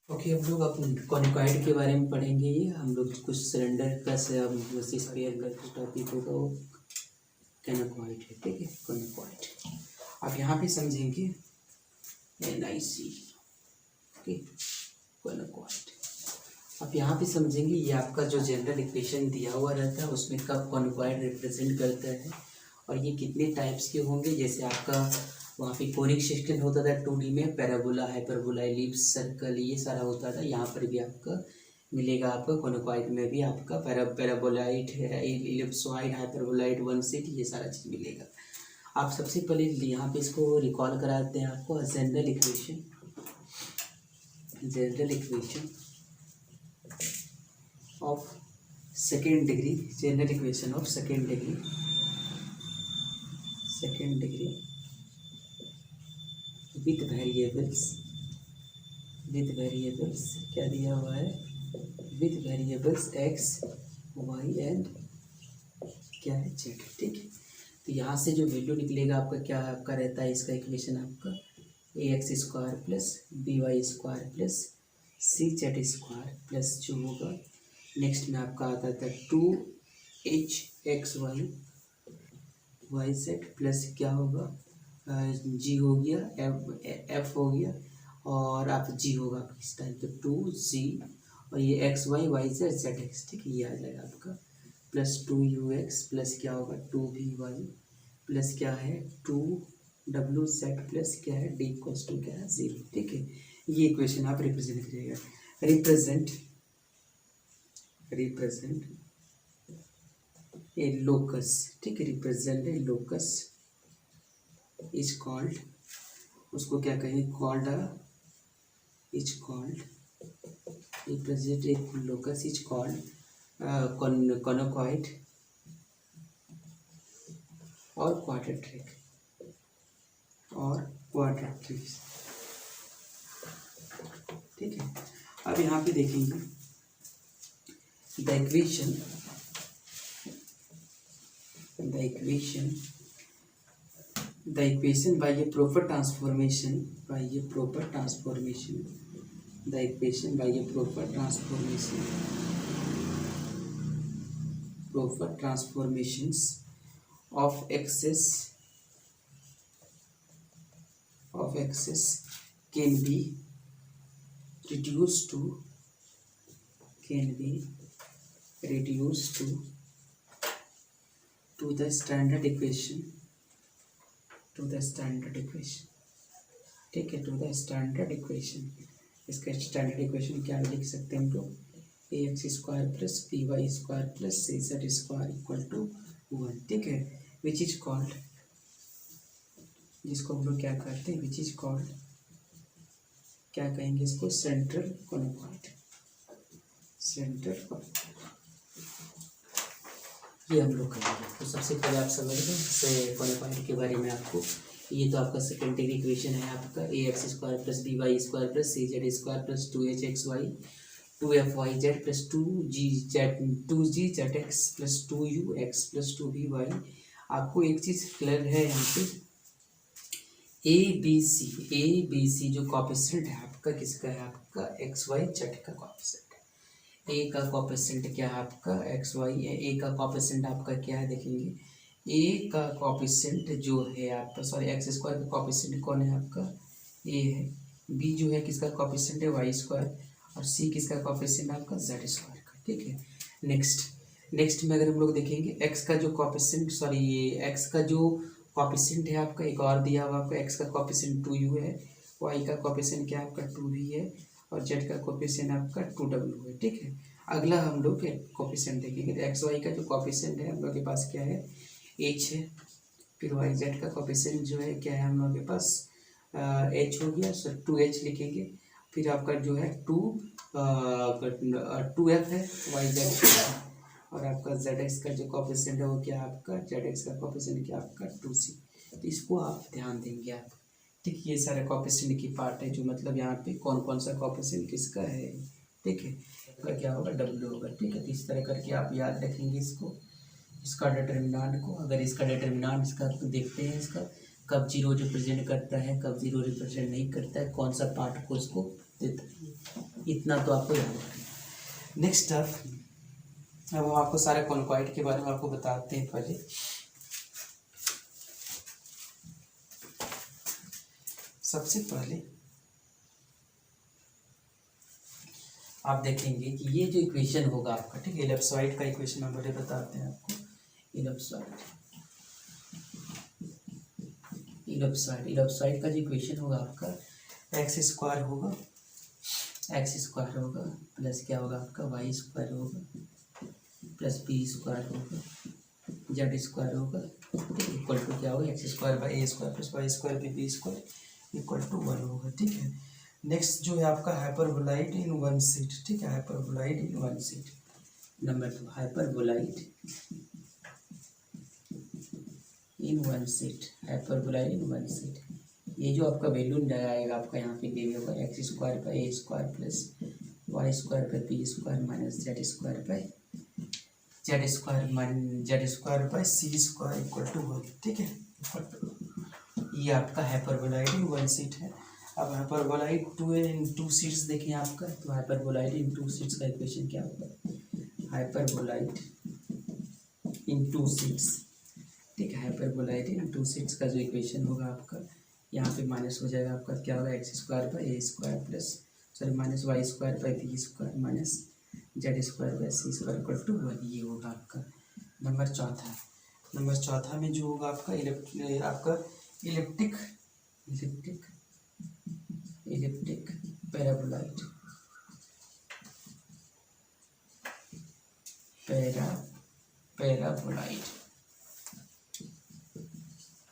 Okay, हम लोग अब कॉनिकॉइड के बारे में पढ़ेंगे। ये हम लोग कुछ सिलेंडर का से हम स्पेयर का टॉपिक होगा वो कॉनिकॉइड है, ठीक है। कॉनिकॉइड आप यहाँ पे समझेंगे NIC, ओके। कॉनिकॉइड आप यहाँ पे समझेंगे, ये आपका जो जनरल इक्वेशन दिया हुआ रहता है उसमें कब कॉनिकॉइड रिप्रेजेंट करता है और ये कितने टाइप्स के होंगे। जैसे आपका वहाँ पे कोनिक सेक्शन होता था 2D में, पैराबोला, हाइपरबोला, एलिप्स, सर्कल, ये सारा होता था। यहाँ पर भी आपका मिलेगा, आपका कॉनिकॉइड में भी आपका paraboloid, ellipsoid, hyperboloid, one seat, ये सारा चीज़ मिलेगा। आप सबसे पहले यहाँ पे इसको रिकॉल कराते हैं आपको general equation of second degree, general equation of second degree with variables क्या दिया हुआ है, with variables x, y and क्या है z, ठीक है। तो यहाँ से जो वैल्यू निकलेगा आपका क्या आपका रहता है, इसका इक्वेशन आपका ax² plus by² plus cz² plus जो होगा नेक्स्ट में आपका आता था 2hxy yz प्लस क्या होगा g हो गया, f हो गया और आप g होगा इस टाइम पे 2g और ये xy yz zx, ठीक है। ये आ जाएगा आपका प्लस 2ux प्लस क्या होगा 2vy प्लस क्या है 2wz प्लस क्या है d इक्वल्स टू क्या है 0, ठीक है। ये इक्वेशन आप रिप्रेजेंट करिएगा, रिप्रेजेंट ए लोकस, ठीक है। Represent a locus is called, उसको क्या कहेंगे, represent a locus is called conicoid और क्वाड्रेटिक ठीक है। अब यहाँ पे देखेंगे the equation by a proper transformation of axis can be reduced to the standard equation, ठीक है, टू द स्टैंडर्ड इक्वेशन। इसका स्टैंडर्ड इक्वेशन क्या लिख सकते हैं हम लोग, ax² plus by² plus cz² equal to 1, ठीक है। विच इज कॉल्ड, जिसको हम लोग क्या करते हैं, विच इज कॉल्ड क्या कहेंगे इसको, सेंट्रल कॉनिकॉइड, ये हम लोग करेंगे। तो सबसे पहले आप समझ लें इससे कॉनिकॉइड के बारे में आपको। ये तो आपका सेकेंड डिग्री इक्वेशन है आपका ax² plus by² plus cz² plus 2hxy 2fyz plus 2gzx plus 2ux plus 2vy। आपको एक चीज़ क्लियर है यहाँ पे, ए बी सी जो कॉफिशिएंट है आपका किसका है, आपका xyz का कॉफिशिएंट है। ए का कॉफिशिएंट क्या है आपका xy है, ए का कॉफिशिएंट आपका क्या है देखेंगे, ए का कॉफिशिएंट जो है आपका x² का कॉफिशिएंट कौन है आपका ए है, बी जो है किसका कॉफिशिएंट है y² और सी किसका कॉफिशिएंट आपका z² का, ठीक है। नेक्स्ट में अगर हम लोग देखेंगे x का जो कॉफिशिएंट x का जो कॉफिशिएंट है आपका एक और दिया हुआ आपका, x का कॉफिशिएंट 2u है, y का कॉफिशिएंट क्या आपका 2v है और z का कॉफिशिएंट आपका 2w है, ठीक है। अगला हम लोग कॉफिशिएंट देखेंगे तो xy का जो कॉफिशिएंट है हम लोग के पास क्या है h है, फिर yz का कॉफिशिएंट जो है क्या है हम लोग के पास h हो गया, 2h लिखेंगे, फिर आपका जो है 2f है yz और आपका zx का जो कॉफिशिएंट है वो क्या आपका zx का कॉफिशिएंट क्या आपका 2c। तो इसको आप ध्यान देंगे आप, ठीक। ये सारे कॉफिशिएंट की पार्ट है जो मतलब यहाँ पे कौन कौन सा कॉफिशिएंट किसका है, ठीक है। इसका क्या होगा w होगा, ठीक है। तो इस तरह करके आप याद रखेंगे इसका डिटर्मिनेंट को। अगर इसका डिटर्मिनेंट इसका तो देखते हैं इसका कब जीरो रिप्रेजेंट करता है, कब जीरो रिप्रेजेंट नहीं करता है, कौन सा पार्ट को इसको देता है। इतना तो आपको याद रखना। नेक्स्ट अब हम आपको सारे कॉन्क्वाइट के बारे में आपको बताते हैं। पहले सबसे पहले आप देखेंगे कि ये जो इक्वेशन होगा आपका, ठीक है, इलिप्सॉइड का इक्वेशन हम पहले बताते हैं आपको। इलिप्सॉइड का जो इक्वेशन होगा आपका, एक्स स्क्वायर होगा प्लस क्या होगा आपका, वाई स्क्वायर होगा प्लस बी स्क्वायर होगा जेड स्क्वायर होगा, इक्वल टू क्या होगा, X square by A square plus Y square B B square equal to 1 होगा। ठीक है, नेक्स्ट जो है आपका हाइपरबोलाइड इन वन सीट। ठीक है, hyperboloid in one seat. Number 2, hyperboloid in one seat. Hyperboloid in one seat, ये जो आपका वैल्यू आएगा आपका यहाँ पे दिया होगा, X square by A square plus Y square by B square minus Z square by C square equal to 1। ठीक है, ये आपका हाइपरबोलाइड इन वन सीट है। अब हाइपरबोलाइड टू सीट्स देखें आपका, तो हाइपरबोलाइड इन टू सीट्स का इक्वेशन क्या होगा, हाइपरबोलाइड इन टू सीट्स। ठीक है, हाइपरबोलाइड इन टू सीट्स का जो इक्वेशन होगा आपका, यहाँ पे माइनस हो जाएगा आपका, क्या होगा, X square by A square plus minus Y square by B square minus Z square by C square equal to 1। ये होगा आपका नंबर चौथा में जो होगा आपका इलिप्टिक पैराबोलाइड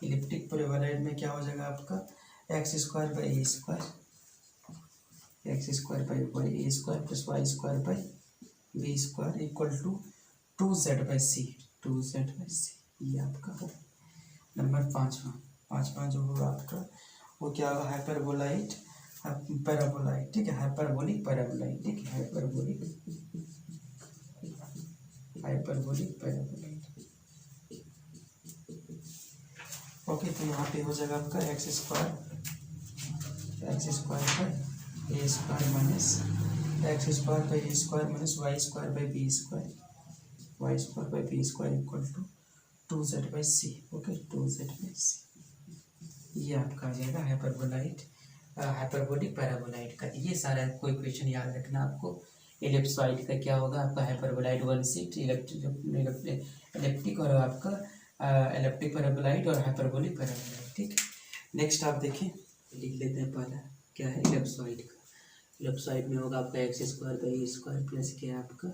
इलिप्टिक पैराबोलाइड में क्या हो जाएगा आपका, x square by A square plus Y square by B square equal to 2z by c. ये आपका हो। नंबर पाँचवा जो होगा आपका, वो क्या होगा, हाइपरबोलाइड पैराबोलाइड। ठीक है, हाइपरबोलिक पैराबोलाइड। ठीक है, हाइपरबोलिक पैराबोलाइड। ओके, तो यहाँ पे हो जाएगा आपका x square by A square minus Y square by B square equal to 2z by c. Okay, 2z by c. ये आपका आ जाएगा हाइपरबोलिक पैराबोलाइड का। ये सारा कोई क्वेश्चन याद रखना आपको। इलिप्सॉइड का क्या होगा आपका, हाइपरबोलाइड वन सीट इलिप्टिक और आपका इलिप्टिक पैराबोलाइड और हाइपरबोलिक पैराबोलाइड। ठीक है, नेक्स्ट आप देखें, लिख लेते हैं पहला क्या है इलिप्सॉइड का। इलिप्सॉइड में होगा आपका x square by A square plus क्या है आपका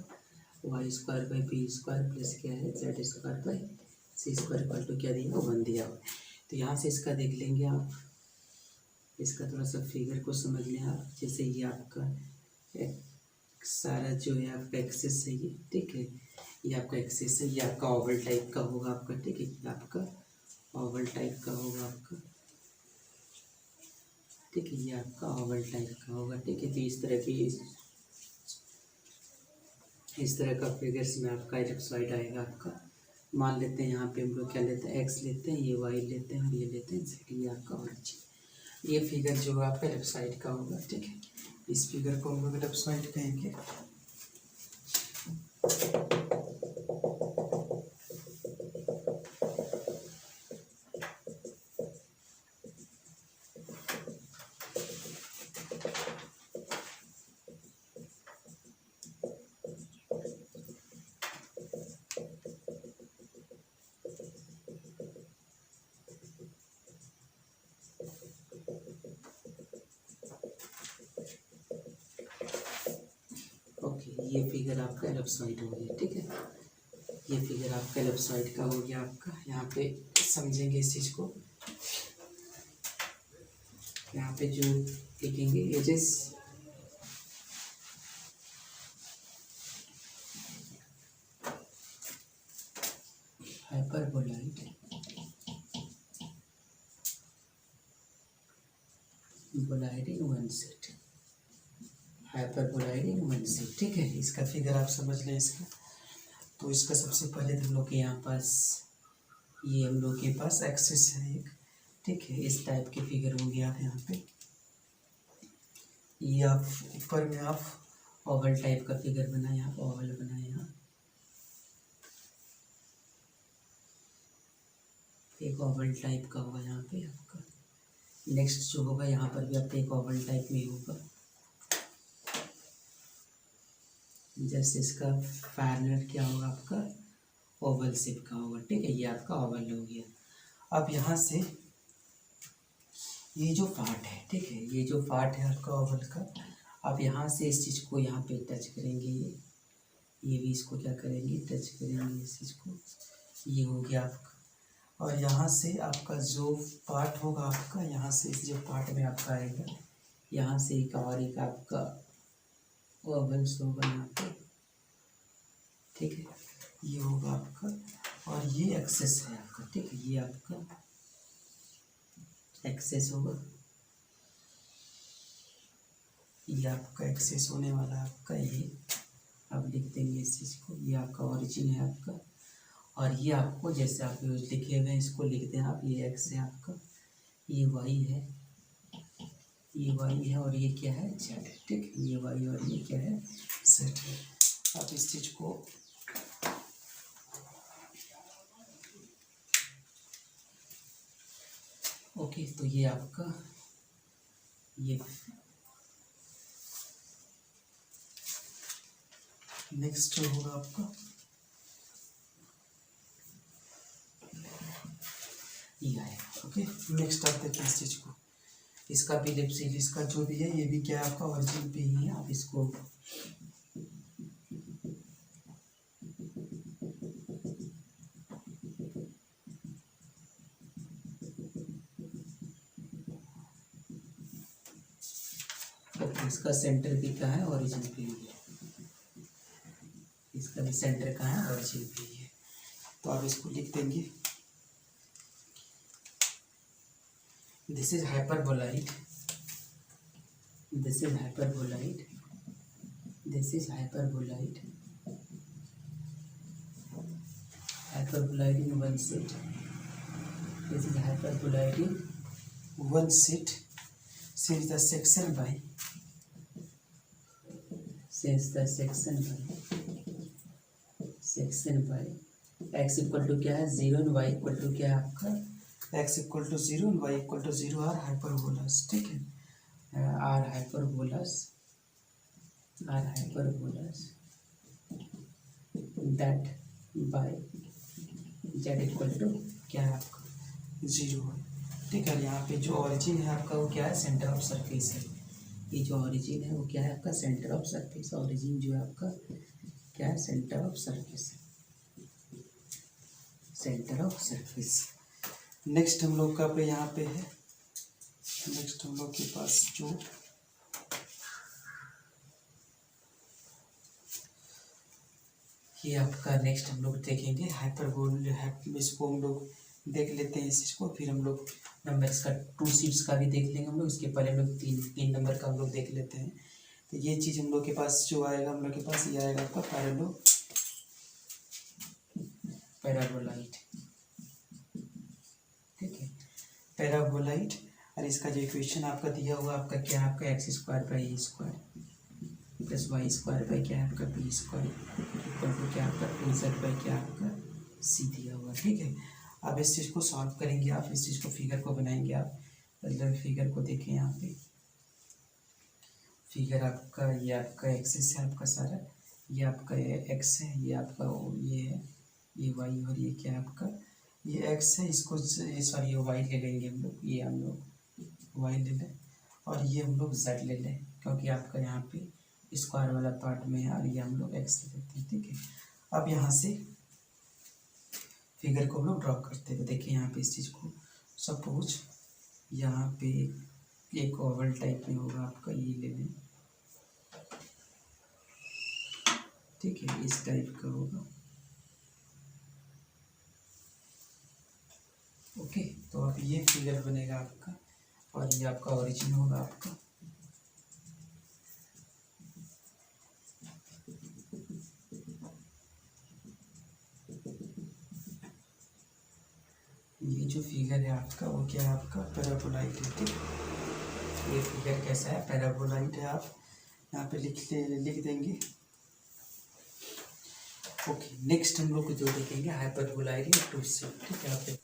Y square by B square plus क्या है Z square by C square equal to क्या दिया, 1 दिया हुआ। तो यहाँ से इसका देख लेंगे आप, इसका थोड़ा सा फिगर को समझ लें आप। जैसे ये आपका सारा जो है आपका एक्सेस है ये, ठीक है, ये आपका एक्सेस है, ये आपका ओवल टाइप का होगा आपका। ठीक है, ये आपका ओवल टाइप का होगा आपका। ठीक है, ये आपका ओवल टाइप का होगा। ठीक है, तो इस तरह का फिगर्स में आपका इलिप्सॉइड आएगा आपका। मान लेते हैं यहाँ पे हम लोग क्या लेते हैं, एक्स लेते हैं, ये वाई लेते हैं और ये लेते हैं जेड। ये आपका ऑरिजिन, ये फिगर जो है आपका इलिप्सॉइड का होगा। ठीक है, इस फिगर को हम लोग इलिप्सॉइड कहेंगे। ये फिगर आपका इलिप्सॉइड हो गया। ठीक है, ये फिगर आपका इलिप्सॉइड का हो गया आपका। यहाँ पे समझेंगे इस चीज़ को, यहाँ पे जो लिखेंगे as hyperboloid in one set, hyperboloid in one set. ठीक है, इसका फिगर आप समझ लें इसका। तो इसका सबसे पहले हम लोग के यहाँ पास ये हम लोग के पास एक्सिस है एक। ठीक है, इस टाइप के फिगर होंगे आप यहाँ पे। ये आप ऊपर में आप ओवल टाइप का फिगर बनाए, आप ओवल बनाए यहाँ, एक ओवल टाइप का होगा यहाँ पे आपका। नेक्स्ट जो होगा यहाँ पर भी आपका एक ओवल टाइप में होगा, जैसे इसका पैनल क्या होगा आपका ओवल शेप का होगा, ठीक है। ये आपका ओवल हो गया। अब यहाँ से ये जो पार्ट है, ठीक है, ये जो पार्ट है आपका ओवल का, आप यहाँ से इस चीज़ को यहाँ पे टच करेंगे, ये भी इसको क्या करेंगे टच करेंगे इस चीज़ को, ये हो गया आपका। और यहाँ से आपका जो पार्ट होगा आपका, यहाँ से इस जो पार्ट में आपका आएगा, यहाँ से एक और एक आपका ओवल्स होगा यहाँ पे, ठीक है, ये होगा आपका। और ये एक्सेस है आपका, ठीक है, ये आपका एक्सेस होगा, ये आपका एक्सेस होने वाला आपका, ये आप लिख देंगे इस चीज़ को, ये आपका ओरिजिन है आपका। और ये आपको जैसे आप लिखे हुए हैं इसको लिख दें आप, ये एक्स है आपका, ये वाई है, ये वाई है, और ये क्या है जेड है, ठीक है, ये वाई और ये क्या है जेड है। आप इस चीज़ को ओके, तो ये आपका ये नेक्स्ट होगा आपका ये आएगा। ओके, नेक्स्ट आप देखिए इस चीज़ को, इसका भी लिप्सिल, इसका जो भी है ये भी क्या है आपका ओरिजिन पे ही है। आप इसको ओके, इसका सेंटर भी कहाँ है ओरिजिन पे ही है, इसका भी सेंटर कहाँ है ओरिजिन पे ही है। तो आप इसको लिख देंगे, this is hyperboloid, this is hyperboloid, this is hyperboloid, hyperboloid in one set, this is hyperboloid in one set, since the section by x equal to क्या है 0 और y इक्वल टू क्या है आपका x इक्वल टू 0 और y equal to 0 are hyperbolas, ठीक है, are hyperbolas that by z equal to क्या है आपका 0, ठीक है। यहाँ पे जो ओरिजिन है आपका वो क्या है सेंटर ऑफ सरफेस है, ये जो ओरिजिन है वो क्या है आपका सेंटर ऑफ सरफेस, ओरिजिन जो है आपका क्या है centre of surface, centre of surface. Next हम लोग का पे यहाँ पे है, नेक्स्ट हम लोग के पास जो ये आपका नेक्स्ट हम लोग देखेंगे हाइपरबोल, इसको हम लोग देख लेते हैं इस चीज़ को, फिर हम लोग नंबर इसका 2 शीट्स का भी देख लेंगे हम लोग। इसके पहले हम लोग तीन नंबर का हम लोग देख लेते हैं। तो ये चीज़ हम लोग के पास जो आएगा, हम लोग के पास ये आएगा आपका पैराबोलाइड, ठीक है, पैराबोलाइड। और इसका जो इक्वेशन आपका दिया हुआ आपका क्या है आपका x square by A square plus Y square by क्या है आपका बी स्क्वायर इक्वल टू क्या आपका 2z बाई क्या आपका सी दिया हुआ, ठीक है। अब इस चीज़ को सॉल्व करेंगे आप, इस चीज़ को फिगर को बनाएंगे आप, मतलब फिगर को देखें यहाँ पे, फिगर आपका ये आपका एक्सिस है आपका सारा, ये आपका एक्स है, ये आपका ये है, ये वाई, और ये क्या है आपका ये एक्स है, इसको सॉरी ये वाई ले लेंगे हम लोग, ये हम लोग वाई ले लें, और ये हम लोग जेड ले लें, क्योंकि आपका यहाँ पे स्क्वायर वाला पार्ट में है, और ये हम लोग एक्स ले लेते हैं, ठीक है। अब यहाँ से फिगर को हम लोग ड्रॉ करते हैं। देखिए यहाँ पे इस चीज़ को सपोज यहाँ पे एक ओवल टाइप में होगा आपका, ये ले लें, ठीक है, इस टाइप का होगा, ओके। तो अब ये फिगर बनेगा आपका, और ये आपका ओरिजिन होगा आपका, ये जो फिगर है आपका वो क्या है आपका पैराबोलाइड है, ठीक है। ये फिगर कैसा है, पैराबोलॉइड है, आप यहाँ पे लिख देंगे। ओके, नेक्स्ट हम लोग जो देखेंगे हाइपरबोलॉइड टू सेट, ठीक है। यहाँ पे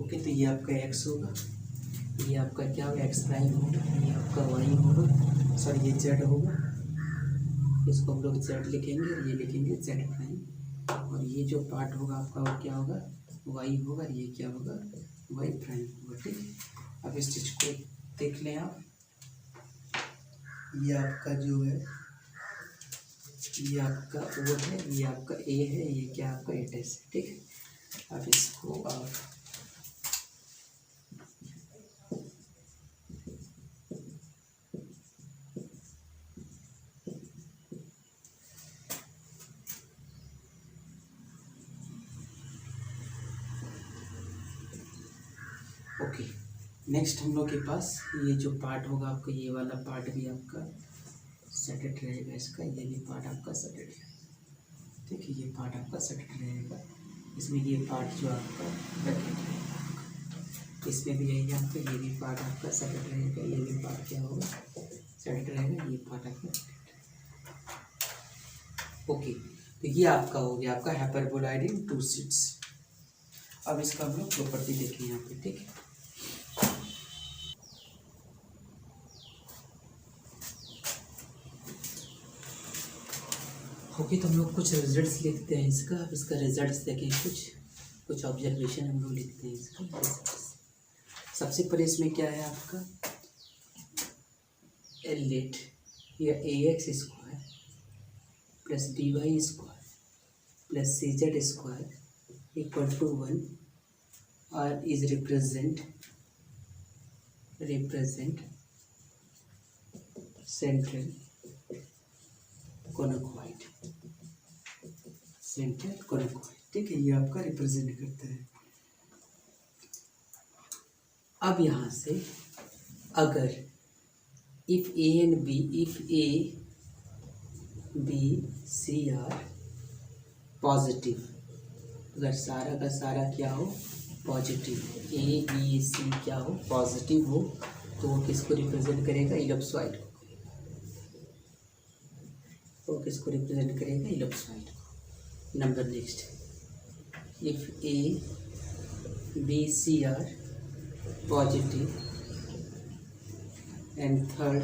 ओके, तो ये आपका एक्स होगा, ये आपका क्या होगा, एक्स प्राइम होगा, ये आपका वाई होगा, सॉरी ये जेड होगा, इसको हम लोग जेड लिखेंगे और ये लिखेंगे जेड प्राइम, और ये जो पार्ट होगा आपका वो क्या होगा, वाई होगा, ये क्या होगा, वाई प्राइम होगा, ठीक। अब इस चीज को देख लें आप, ये आपका जो है, ये आपका ओ है, ये आपका ए है, ये क्या आपका ए टेस है, ठीक। अब इसको आप ओके, नेक्स्ट हम लोग के पास ये जो पार्ट होगा आपका, ये वाला पार्ट भी आपका सेटेड रहेगा, इसका ये भी पार्ट आपका सेटेड रहेगा, ठीक है। ये पार्ट आपका सेटेड रहेगा, इसमें ये पार्ट जो आपका ब्रैकेट रहेगा, इसमें भी यही आपका, ये भी पार्ट आपका सेटेड रहेगा, ये भी पार्ट क्या होगा, सेटेड रहेगा, ये पार्ट आपका ओके। तो ये आपका हो गया आपका हाइपरबोलॉइड इन टू सीट्स। अब इसका हम लोग प्रॉपर्टी देखें यहाँ पे, ठीक है। ओके, तो हम लोग कुछ रिजल्ट्स लिखते हैं इसका। अब इसका रिजल्ट्स देखें, कुछ ऑब्जर्वेशन हम लोग लिखते हैं इसका रिजल्ट्स। सबसे पहले इसमें क्या है आपका, एलेट या a x square plus d y square plus c z square equal to 1 और इज रिप्रेजेंट सेंट्रल कोनोकॉइड, ठीक है, ये आपका रिप्रेजेंट करता है। अब यहाँ से अगर if A and B, if A B C are positive, अगर सारा का सारा क्या हो, पॉजिटिव, ए बी सी क्या हो, पॉजिटिव हो, तो वो किसको रिप्रेजेंट करेगा, इलिप्सॉइड को। वो किसको रिप्रेजेंट करेगा, इलिप्सॉइड को। Number next, if A B C are positive and third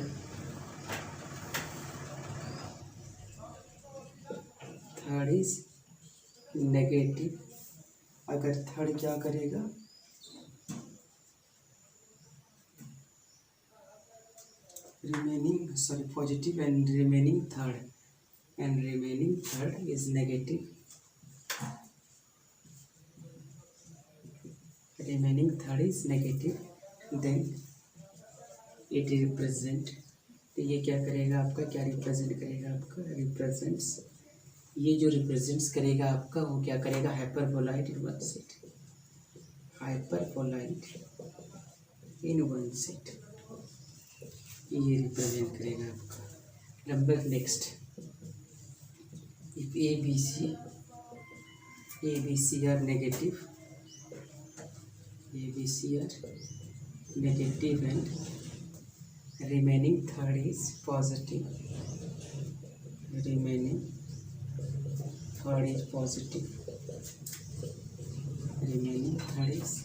is negative, अगर थर्ड क्या करेगा, remaining, sorry, positive and remaining third is negative, then it represent, तो ये क्या करेगा आपका, क्या रिप्रेजेंट करेगा आपका, रिप्रेजेंट्स, ये जो रिप्रेजेंट्स करेगा आपका वो क्या करेगा, hyperboloid in one set, hyperboloid in one set, ये रिप्रेजेंट करेगा आपका। Number next, if A B C are negative ABC are negative and remaining third is positive. Remaining third is positive. Remaining third is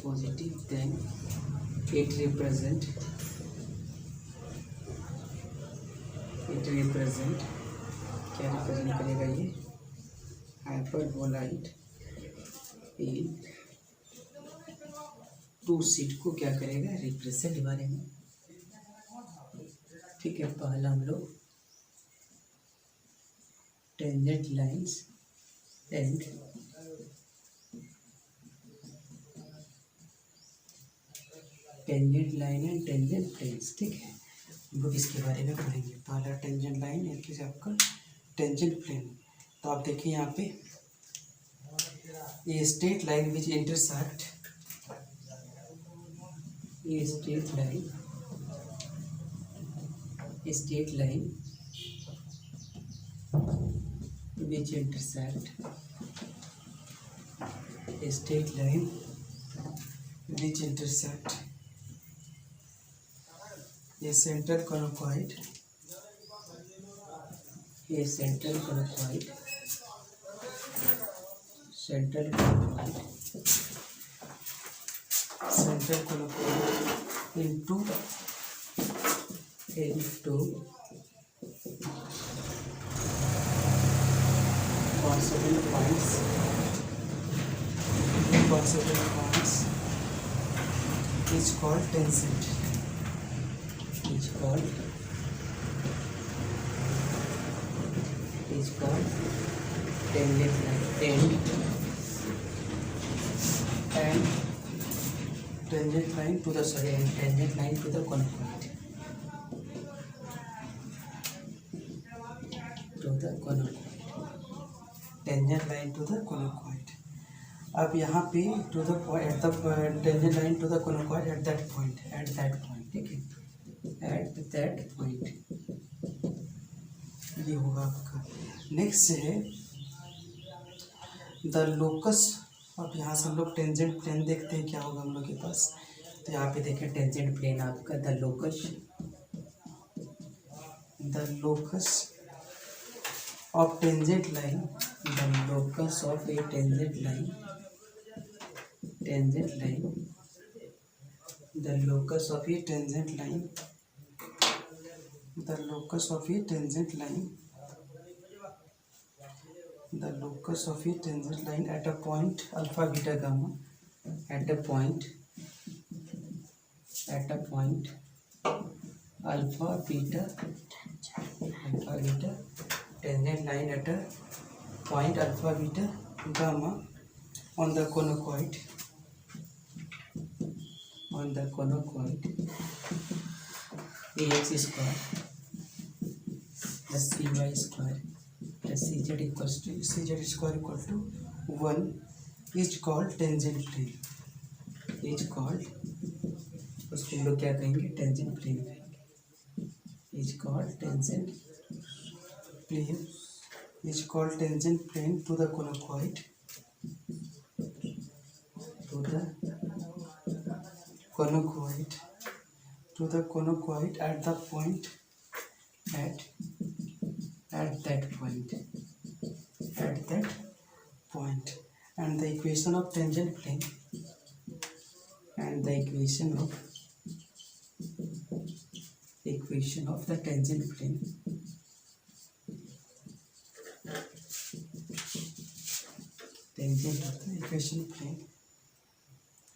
positive. Then it represent क्या represent करेगा ये? Hyperboloid in to seat को क्या करेगा? Represent बारे में, ठीक है। पहला हम लोग tangent lines and tangent line and tangent planes, ठीक है। हम लोग इसके बारे में पढ़ेंगे। पहला टेंजेंट लाइन एक चीज़ आपका टेंजेंट प्लेन। तो आप देखिए यहाँ पे ये स्ट्रेट लाइन विच इंटरसेक्ट, ये straight line which intersect, straight line which intersect ये सेंट्रल कोनोकॉइड, ये central कोनोकॉइड into possible points is called tangent. Is called tangent line and tangent line to the conocoid. Tangent line to the conocoid. अब यहाँ पे to the point at the tangent line to the conocoid at that point, ठीक है, at that point ये होगा आपका। Next है the locus. अब यहाँ से हम लोग टेंजेंट प्लेन देखते हैं क्या होगा हम लोग के पास। तो यहाँ पे देखें टेंजेंट प्लेन आपका the locus of tangent line, the locus of A tangent line, the locus of A tangent line the locus of a tangent line at a point alpha beta gamma, at a point alpha beta tangent line at a point alpha beta gamma on the conocoid ax square plus cy square plus cz square equal to 1 is called tangent plane, उसको हम लोग क्या कहेंगे? Tangent plane कहेंगे। is called tangent plane to the conocoid at the point at that point and the equation of tangent plane the tangent of the equation plane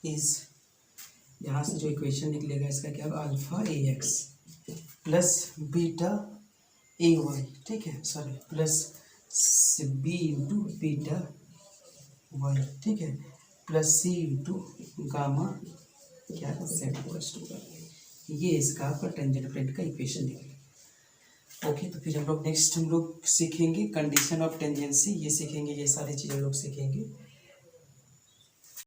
is, यहाँ से जो equation निकलेगा इसका क्या होगा? Alpha A X plus beta A Y, ठीक है, sorry plus B into beta Y, ठीक है, प्लस सी इंटू गामा क्या जेड प्लस 2। ये इसका आपका टेंजेंट प्लेन का इक्वेशन निकलेगा। ओके, तो फिर हम लोग नेक्स्ट सीखेंगे कंडीशन ऑफ टेंजेंसी, ये सीखेंगे, ये सारी चीज़ें लोग सीखेंगे।